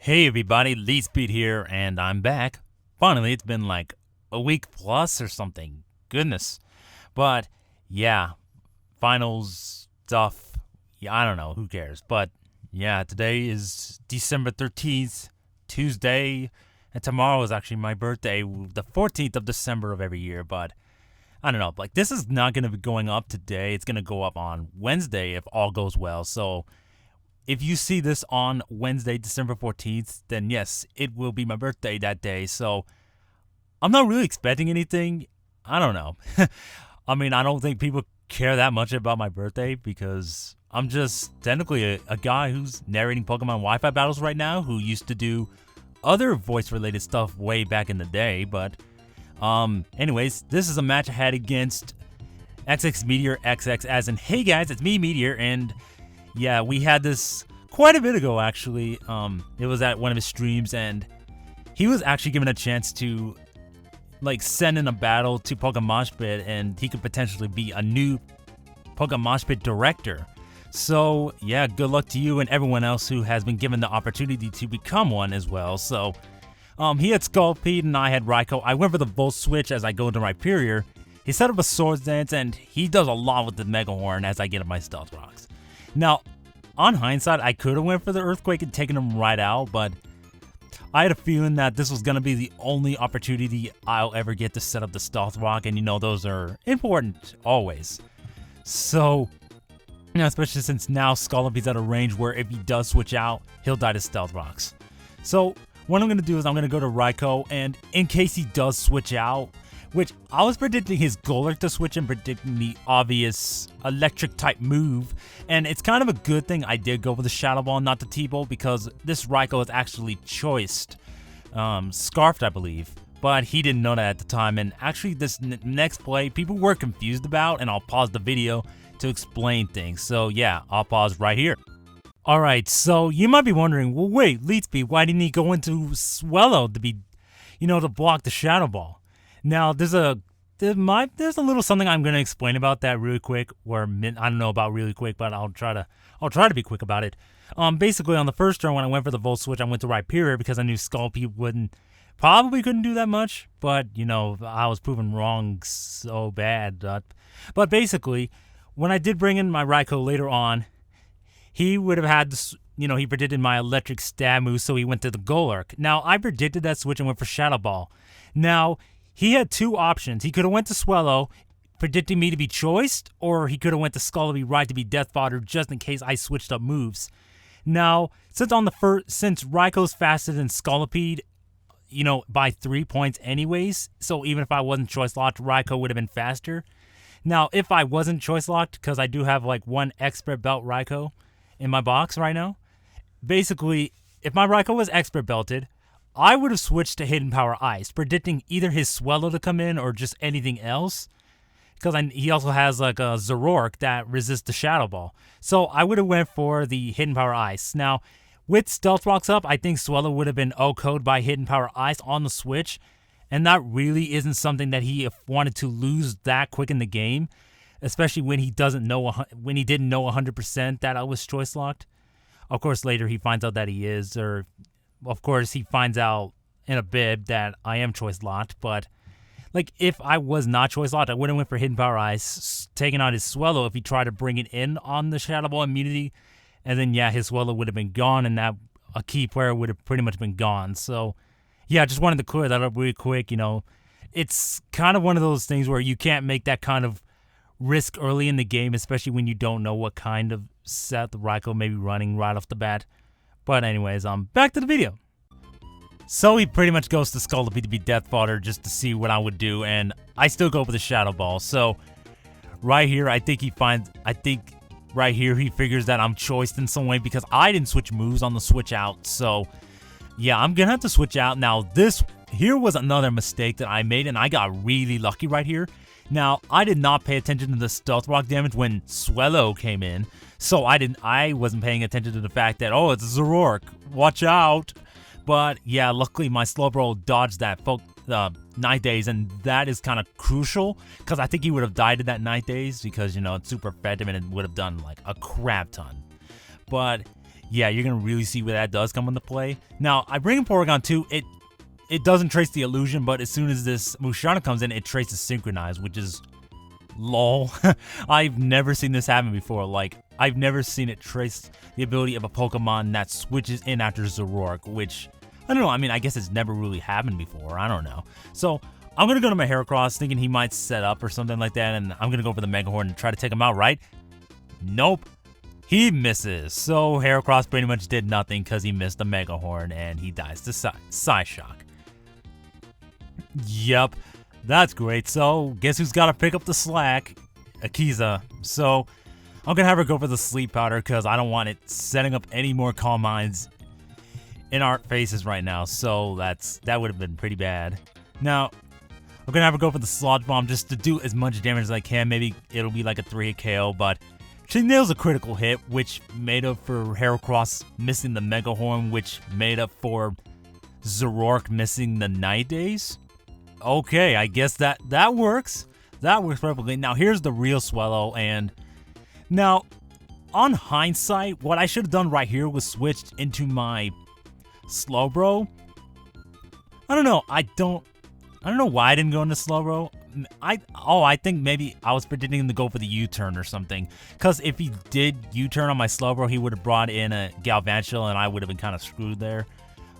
Hey everybody, LeeSpeed here, and I'm back. Finally, it's been like a week plus or something. Goodness. But, yeah, finals stuff. Yeah, I don't know, who cares. But, yeah, today is December 13th, Tuesday, and tomorrow is actually my birthday, the 14th of December of every year. But, I don't know, like, this is not going to be going up today. It's going to go up on Wednesday if all goes well. So, if you see this on Wednesday, December 14th, then yes, it will be my birthday that day. So I'm not really expecting anything. I don't know. I mean, I don't think people care that much about my birthday because I'm just technically a guy who's narrating Pokemon Wi-Fi battles right now who used to do other voice-related stuff way back in the day. But anyways, this is a match I had against xXMeteorXx, as in, hey guys, it's me, Meteor, and yeah, we had this quite a bit ago, actually. It was at one of his streams, and he was actually given a chance to, like, send in a battle to Pokemon Pit, and he could potentially be a new Pokemon Pit director. So, yeah, good luck to you and everyone else who has been given the opportunity to become one as well. So, he had Sculpey, and I had Raikou. I went for the Volt Switch as I go into Rhyperior. He set up a Swords Dance, and he does a lot with the Mega Horn as I get up my Stealth Rocks. Now, on hindsight, I could have went for the Earthquake and taken him right out, but I had a feeling that this was going to be the only opportunity I'll ever get to set up the Stealth Rock, and you know those are important always. So, you know, especially since now Scolipy's at a range where if he does switch out, he'll die to Stealth Rocks. So, what I'm going to do is I'm going to go to Raikou, and in case he does switch out, which I was predicting his Golurk to switch and predicting the obvious electric type move. And it's kind of a good thing I did go for the Shadow Ball, not the T-Ball, because this Raikou is actually choiced, Scarfed, I believe. But he didn't know that at the time. And actually this next play, people were confused about, and I'll pause the video to explain things. So yeah, I'll pause right here. Alright, so you might be wondering, well wait, LeeSpeed, why didn't he go into Swallow to be, you know, to block the Shadow Ball? Now, there's a little something I'm going to explain about that really quick, or I don't know about really quick, but I'll try to be quick about it. Basically, on the first turn when I went for the Volt Switch, I went to Rhyperior because I knew Sculpey probably couldn't do that much, but, you know, I was proven wrong so bad. But basically, when I did bring in my Raikou later on, he would have had this, you know, he predicted my electric stab move, so he went to the Golurk. Now, I predicted that switch and went for Shadow Ball. Now, he had two options. He could have went to Swallow, predicting me to be choiced, or he could have went to Scolipy right to be Death Fodder just in case I switched up moves. Now, since Raikou's faster than Scolipede, you know, by 3 points anyways, so even if I wasn't choice locked, Raikou would have been faster. Now, if I wasn't choice locked, because I do have like one expert belt Raikou in my box right now, basically, if my Raikou was expert belted, I would have switched to Hidden Power Ice, predicting either his Swallow to come in or just anything else. Because he also has like a Zoroark that resists the Shadow Ball. So I would have went for the Hidden Power Ice. Now, with Stealth Rocks up, I think Swallow would have been OHKO'd by Hidden Power Ice on the Switch. And that really isn't something that he wanted to lose that quick in the game. Especially when he didn't know 100% that I was choice locked. Of course, later he finds out that he is, or of course, he finds out in a bit that I am choice locked, but like if I was not choice locked, I would have went for Hidden Power Ice, taking out his Swallow if he tried to bring it in on the Shadow Ball immunity, and then yeah, his Swallow would have been gone, and that a key player would have pretty much been gone. So yeah, I just wanted to clear that up really quick. You know, it's kind of one of those things where you can't make that kind of risk early in the game, especially when you don't know what kind of set the Raikou may be running right off the bat. But anyways, back to the video. So he pretty much goes to Scolipede to be Death Fodder just to see what I would do, and I still go for the Shadow Ball. So right here, I think right here he figures that I'm choiced in some way because I didn't switch moves on the switch out. So yeah, I'm gonna have to switch out. Now here was another mistake that I made, and I got really lucky right here. Now, I did not pay attention to the Stealth Rock damage when Swallow came in, so I wasn't paying attention to the fact that, oh, it's Zoroark, watch out. But yeah, luckily my Slowbro dodged that Night Daze, and that is kind of crucial, because I think he would have died in that Night Daze, because, you know, it's super effective and it would have done like a crap ton. But yeah, you're going to really see where that does come into play. Now, I bring in Porygon 2. It doesn't trace the illusion, but as soon as this Musharna comes in, it traces Synchronize, which is lol. I've never seen this happen before. Like, I've never seen it trace the ability of a Pokemon that switches in after Zoroark, which, I don't know, I mean, I guess it's never really happened before. I don't know. So, I'm going to go to my Heracross thinking he might set up or something like that, and I'm going to go for the Mega Horn and try to take him out, right? Nope. He misses. So, Heracross pretty much did nothing because he missed the Mega Horn, and he dies to Psyshock. Yep, that's great. So, guess who's got to pick up the slack? Akiza. So, I'm going to have her go for the Sleep Powder because I don't want it setting up any more Calm Minds in our faces right now. So, that would have been pretty bad. Now, I'm going to have her go for the Sludge Bomb just to do as much damage as I can. Maybe it'll be like a 3-hit KO, but she nails a critical hit, which made up for Heracross missing the Mega Horn, which made up for Zoroark missing the Night Days. Okay, I guess that works. That works perfectly. Now, here's the real Swellow, and now, on hindsight, what I should have done right here was switched into my Slowbro. I don't know. I don't know why I didn't go into Slowbro. I think maybe I was predicting him to go for the U-turn or something. Because if he did U-turn on my Slowbro, he would have brought in a Galvantula, and I would have been kind of screwed there.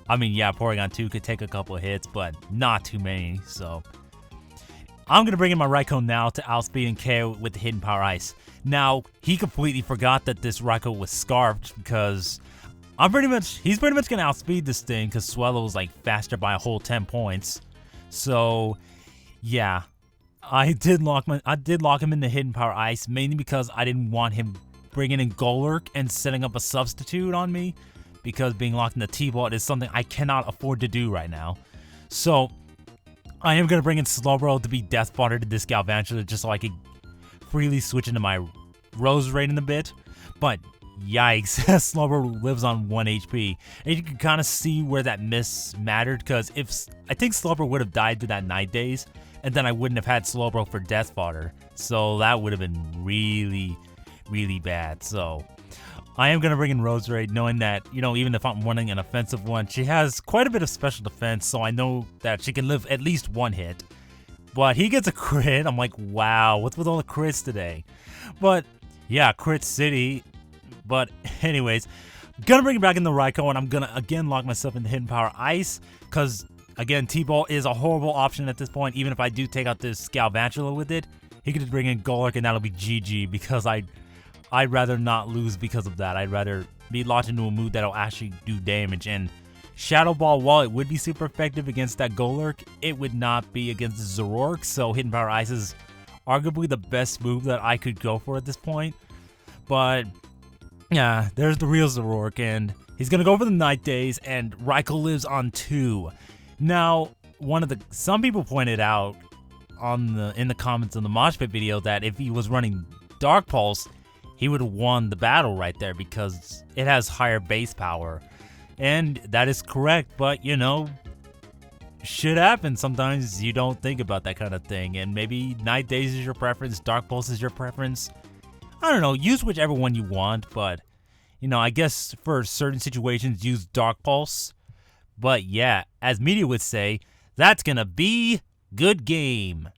I mean, yeah, Porygon 2 could take a couple of hits, but not too many, so I'm going to bring in my Raikou now to outspeed and KO with the Hidden Power Ice. Now, he completely forgot that this Raikou was scarfed because he's pretty much going to outspeed this thing because Swellow's like faster by a whole 10 points. So, yeah, I did lock him in the Hidden Power Ice mainly because I didn't want him bringing in Golurk and setting up a substitute on me. Because being locked in the T-Ball is something I cannot afford to do right now. So, I am going to bring in Slowbro to be Death Fodder to this Galvantula just so I can freely switch into my Roserade in a bit. But, yikes, Slowbro lives on 1 HP. And you can kind of see where that miss mattered, because I think Slowbro would have died to that Night Days, and then I wouldn't have had Slowbro for Death Fodder. So, that would have been really, really bad. So, I am going to bring in Roserade, knowing that, you know, even if I'm running an offensive one, she has quite a bit of special defense, so I know that she can live at least one hit. But he gets a crit. I'm like, wow, what's with all the crits today? But, yeah, Crit City. But, anyways, going to bring it back in the Raikou, and I'm going to, again, lock myself in the Hidden Power Ice, because, again, T-Ball is a horrible option at this point. Even if I do take out this Galvantula with it, he could just bring in Golurk, and that'll be GG, because I'd rather not lose because of that. I'd rather be locked into a move that'll actually do damage. And Shadow Ball, while it would be super effective against that Golurk, it would not be against Zoroark. So Hidden Power Ice is arguably the best move that I could go for at this point. But yeah, there's the real Zoroark, and he's gonna go for the Night Days, and Raikou lives on 2. Now, some people pointed out in the comments on the Mosh Pit video that if he was running Dark Pulse, he would have won the battle right there because it has higher base power. And that is correct, but, you know, shit happens. Sometimes you don't think about that kind of thing. And maybe Night Days is your preference, Dark Pulse is your preference. I don't know, use whichever one you want, but, you know, I guess for certain situations, use Dark Pulse. But yeah, as Meteor would say, that's gonna be good game.